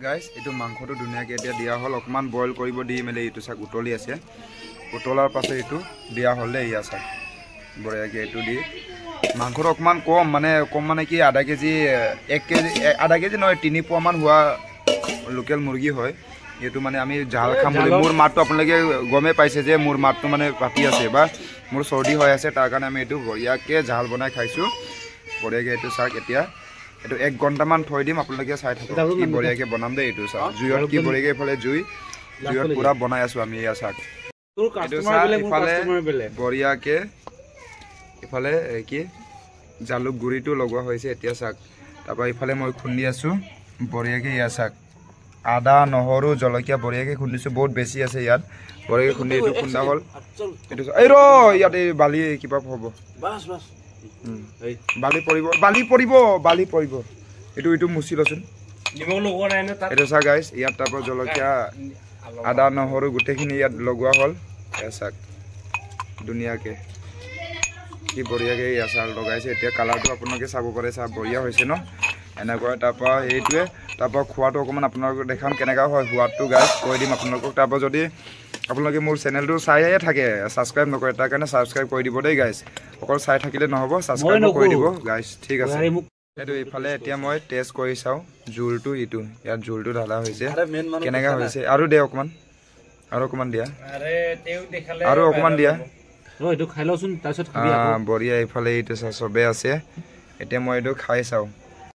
guys এটো মাংসটো ধুনিয়াকে এতিয়া দিয়া হল অকমান বইল কৰিব দি মেলে এটো চাক উতলি আছে উতলাৰ পাছত এটো দিয়া হলে ইয়া চাক বঢ়িয়াকে এটো দি মাংসটো অকমান কম মানে কি আধা কেজি 1 কেজি আধা কেজি নহয় 3 পোৱা মান হোৱা লোকেল মুৰ্গী হয় এটো মানে আমি জাল খাম বুলি মোৰ মাতটো আপোনালোকে গমে পাইছে যে মোৰ মাতটো মানে পাতি আছে বা মোৰ সৰ্দি হৈ আছে তাৰ কাৰণে আমি এটো বঢ়িয়াকে জাল বনাই খাইছো বঢ়িয়াকে এটো চাক এতিয়া এটো 1 ঘন্টা মান থৈ দিম আপোনালোকে চাই থাকক কি বঢ়িয়াকে বনাম দে এটো চাক জুইত কি বঢ়িয়াকে ফলে জুইত পুৰা বনাই আছো আমি ইয়া চাক তোৰ কাস্টমাৰ বেলে মোৰ কাস্টমাৰ বেলে বঢ়িয়াকে ইফালে কি জালুক গুৰিটো লগোৱা হৈছে এতিয়া চাক তাৰপা ইফালে মই খুন্দি আছো বঢ়িয়াকে ইয়া চাক আদা নহৰু জলকীয়া বঢ়িয়াকে খুন্দিছো বহুত বেছি আছে ইয়াত বঢ়িয়াকে খুন্দি এটো খুন্দা হল এটো এই ৰ ইয়াতে বালি কিবা হ'ব বাস বালি পৰিব এটো মুছি লচোন নিমখ লগোৱা নাই না তাত এটো চা গাইস ইয়াত তাৰপা জলকীয়া আদা নহৰু গুটেখিনি ইয়াত লগোৱা হল এসাক দুনিয়াকে কি বঢ়িয়াকে আচাৰ লগাইছে এতিয়া কালাৰটো আপোনালোকে চাব পাৰে চাব বঢ়িয়া হৈছে ন এনেকৈ তাৰপা এইটোৱে তাৰপা খোৱাটো অকমান আপোনালোকক দেখাম কেনেকা হয় সোৱাদটো গাইস কৈ দিম আপোনালোকক তাৰপা যদি আপোনালোকে মোৰ চেনেলটো চাইয়ে থাকে সাবস্ক্ৰাইব নকৰে তাৰ কাৰণে সাবস্ক্ৰাইব কৰি দিব দেই গাইস অকল চাই থাকিলে নহব সাবস্ক্ৰাইব কৰি দিব গাইস ঠিক আছে এটো ইফালে এতিয়া মই টেষ্ট কৰি চাও জুলটো ইটো ইয়াত জুলটো ঢালা হৈছে কেনেকা হৈছে আৰু দে অকমান দিয়া আৰে তেও দেখালে আৰু অকমান দিয়া এটো খাই লওচোন তাৰছত খাবি বঢ়িয়া ইফালে ইটো সবে আছে এতিয়া মই এটো খাই চাও